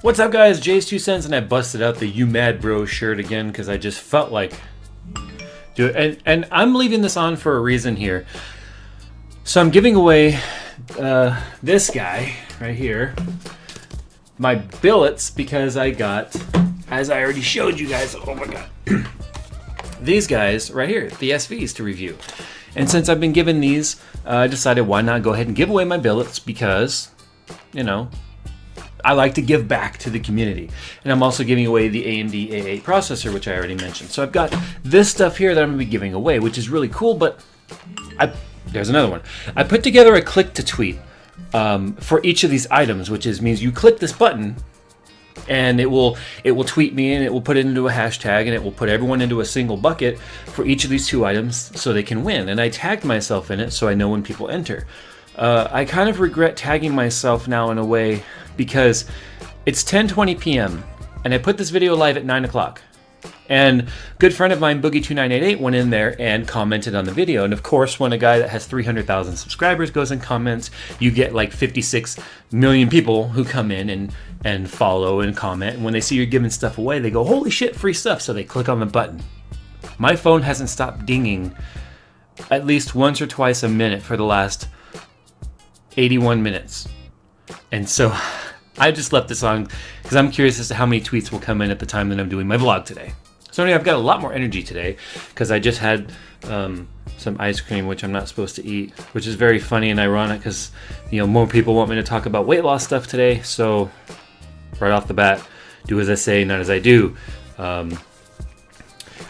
What's up, guys? Jay's 2 cents, and I busted out the You Mad Bro shirt again because I just felt like do it. And I'm leaving this on for a reason here. So I'm giving away this guy right here, my billets, because I got, as I already showed you guys, oh my god, these guys right here, the SVs to review. And since I've been given these, I decided why not go ahead and give away my billets because, you know, I like to give back to the community. And I'm also giving away the AMD A8 processor, which I already mentioned. So I've got this stuff here that I'm going to be giving away, which is really cool, but there's another one. I put together a click to tweet for each of these items, which means you click this button and it will tweet me, and it will put it into a hashtag, and it will put everyone into a single bucket for each of these 2 items so they can win. And I tagged myself in it so I know when people enter. I kind of regret tagging myself now in a way because it's 10:20 p.m. and I put this video live at 9 o'clock. And a good friend of mine, Boogie2988, went in there and commented on the video. And of course, when a guy that has 300,000 subscribers goes and comments, you get like 56 million people who come in and follow and comment. And when they see you're giving stuff away, they go, holy shit, free stuff. So they click on the button. My phone hasn't stopped dinging at least once or twice a minute for the last 81 minutes. And so I just left this on because I'm curious as to how many tweets will come in at the time that I'm doing my vlog today. So anyway, I've got a lot more energy today because I just had some ice cream, which I'm not supposed to eat, which is very funny and ironic because, you know, more people want me to talk about weight loss stuff today. So right off the bat, do as I say, not as I do. I've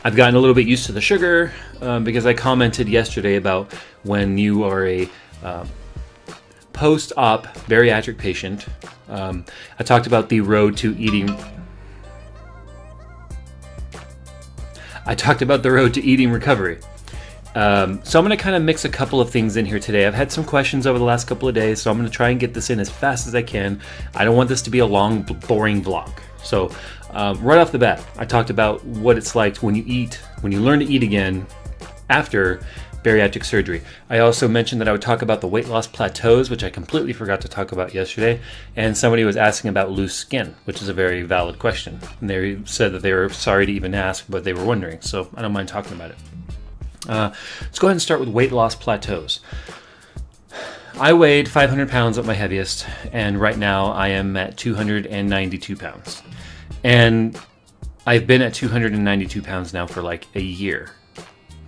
gotten a little bit used to the sugar because I commented yesterday about when you are a post-op bariatric patient. I talked about the road to eating. I talked about the road to eating recovery. So I'm going to kind of mix a couple of things in here today. I've had some questions over the last couple of days, so I'm going to try and get this in as fast as I can. I don't want this to be a long, boring vlog. So right off the bat, I talked about what it's like when you learn to eat again after bariatric surgery. I also mentioned that I would talk about the weight loss plateaus, which I completely forgot to talk about yesterday. And somebody was asking about loose skin, which is a very valid question. And they said that they were sorry to even ask, but they were wondering. So I don't mind talking about it. Let's go ahead and start with weight loss plateaus. I weighed 500 pounds at my heaviest, and right now I am at 292 pounds. And I've been at 292 pounds now for like a year.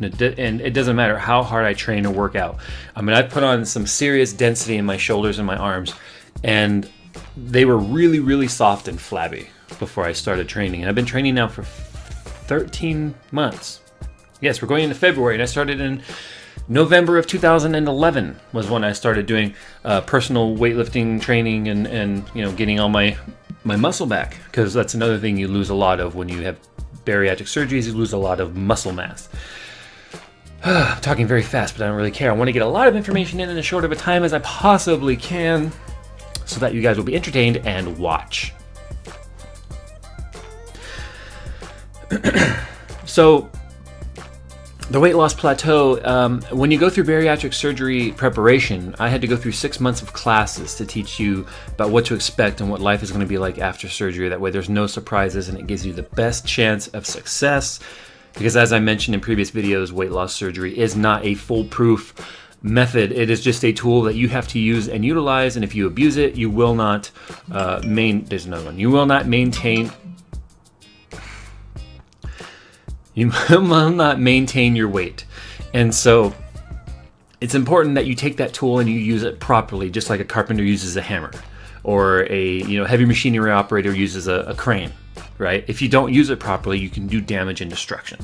And it doesn't matter how hard I train or work out. I mean, I've put on some serious density in my shoulders and my arms, and they were really, really soft and flabby before I started training. And I've been training now for 13 months. Yes, we're going into February, and I started in November of 2011 was when I started doing personal weightlifting training and you know, getting all my muscle back, because that's another thing you lose a lot of when you have bariatric surgeries. You lose a lot of muscle mass. I'm talking very fast, but I don't really care. I want to get a lot of information in as short of a time as I possibly can so that you guys will be entertained and watch. So, the weight loss plateau, when you go through bariatric surgery preparation, I had to go through 6 months of classes to teach you about what to expect and what life is going to be like after surgery. That way there's no surprises and it gives you the best chance of success. Because as I mentioned in previous videos, weight loss surgery is not a foolproof method. It is just a tool that you have to use and utilize, and if you abuse it, you will not there's another one. You will not maintain your weight. And so it's important that you take that tool and you use it properly, just like a carpenter uses a hammer, or a heavy machinery operator uses a crane. Right? If you don't use it properly, you can do damage and destruction.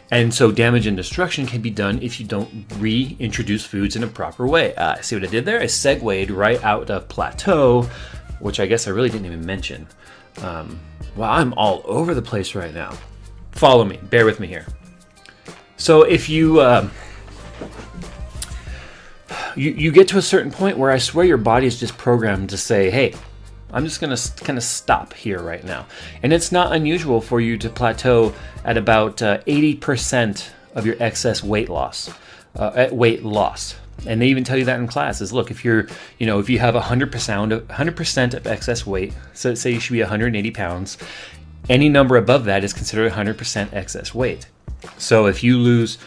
And so damage and destruction can be done if you don't reintroduce foods in a proper way. See what I did there? I segued right out of plateau, which I guess I really didn't even mention. Wow, I'm all over the place right now. Follow me. Bear with me here. So if you get to a certain point where I swear your body is just programmed to say, hey, I'm just going to kind of stop here right now. And it's not unusual for you to plateau at about 80% of your excess weight loss. And they even tell you that in class is, look, if you're, if you have 100% of excess weight, so say you should be 180 pounds, any number above that is considered 100% excess weight. So if you lose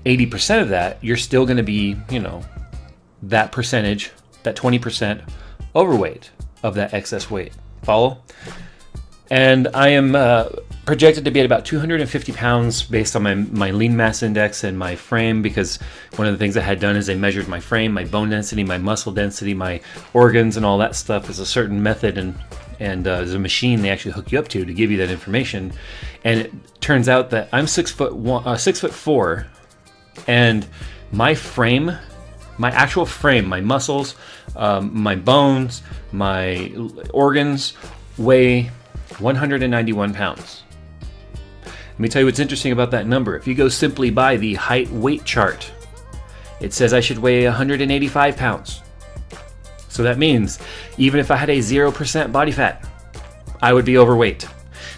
80% of that, you're still going to be, that percentage, that 20% overweight of that excess weight. Follow? And I am projected to be at about 250 pounds based on my lean mass index and my frame, because one of the things I had done is they measured my frame, my bone density, my muscle density, my organs, and all that stuff. Is a certain method, and there's a machine they actually hook you up to give you that information. And it turns out that I'm 6'4", and my frame, my actual frame, my muscles, my bones, my organs weigh 191 pounds. Let me tell you what's interesting about that number. If you go simply by the height weight chart, it says I should weigh 185 pounds. So that means even if I had a 0% body fat, I would be overweight.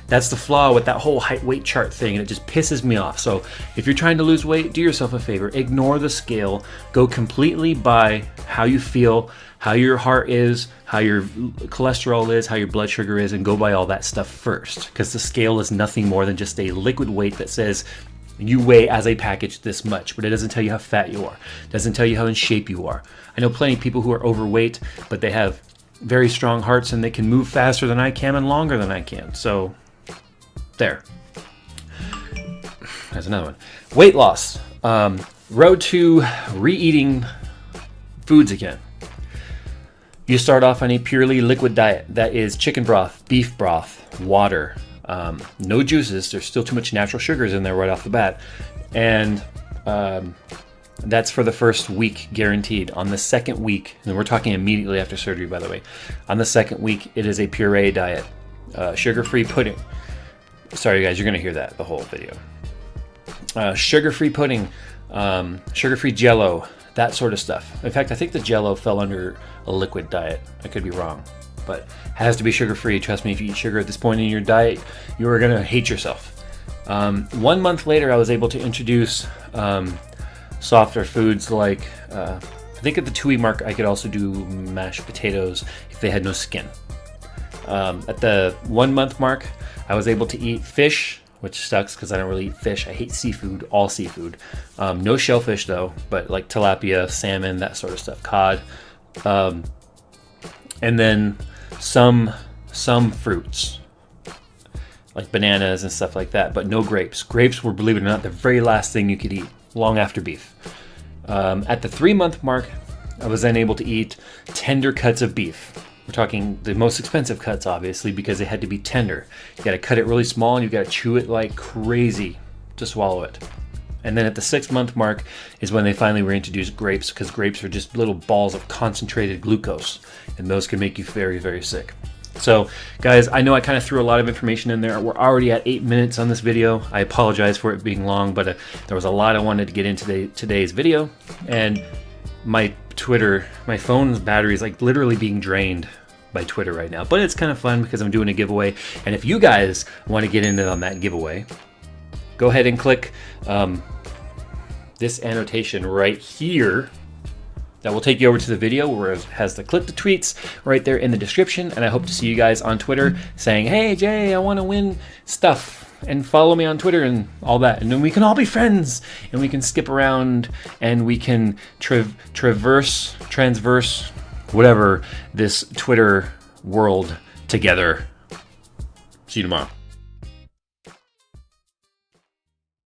That's the flaw with that whole height weight chart thing, and it just pisses me off. So if you're trying to lose weight, do yourself a favor. Ignore the scale. Go completely by how you feel, how your heart is, how your cholesterol is, how your blood sugar is, and go by all that stuff first. Because the scale is nothing more than just a liquid weight that says you weigh as a package this much, but it doesn't tell you how fat you are. It doesn't tell you how in shape you are. I know plenty of people who are overweight, but they have very strong hearts and they can move faster than I can and longer than I can. So there. There's another one. Weight loss. Road to re-eating foods again. You start off on a purely liquid diet. That is chicken broth, beef broth, water, no juices. There's still too much natural sugars in there right off the bat. And that's for the first week guaranteed. On the second week, and we're talking immediately after surgery, by the way. On the second week, it is a puree diet. Sugar-free pudding. Sorry, guys, you're going to hear that the whole video. Sugar-free pudding, sugar-free Jell-O, that sort of stuff. In fact, I think the Jell-O fell under a liquid diet. I could be wrong, but it has to be sugar-free. Trust me, if you eat sugar at this point in your diet, you are going to hate yourself. 1 month later, I was able to introduce softer foods like, I think at the 2-week mark, I could also do mashed potatoes if they had no skin. At the 1 month mark, I was able to eat fish, which sucks because I don't really eat fish. I hate seafood, all seafood. No shellfish though, but like tilapia, salmon, that sort of stuff, cod. And then some fruits, like bananas and stuff like that, but no grapes. Grapes were, believe it or not, the very last thing you could eat, long after beef. At the 3 month mark, I was then able to eat tender cuts of beef. We're talking the most expensive cuts, obviously, because they had to be tender. You got to cut it really small, and you got to chew it like crazy to swallow it. And then at the 6 month mark is when they finally reintroduced grapes, because grapes are just little balls of concentrated glucose, and those can make you very, very sick. So, guys, I know I kind of threw a lot of information in there. We're already at 8 minutes on this video. I apologize for it being long, but there was a lot I wanted to get into today's video, and my phone's battery is like literally being drained by Twitter right now, but it's kind of fun because I'm doing a giveaway. And if you guys want to get in on that giveaway, go ahead and click this annotation right here. That will take you over to the video where it has the click the tweets right there in the description. And I hope to see you guys on Twitter saying, hey Jay, I want to win stuff, and follow me on Twitter and all that. And then we can all be friends, and we can skip around, and we can transverse whatever this Twitter world together. See you tomorrow.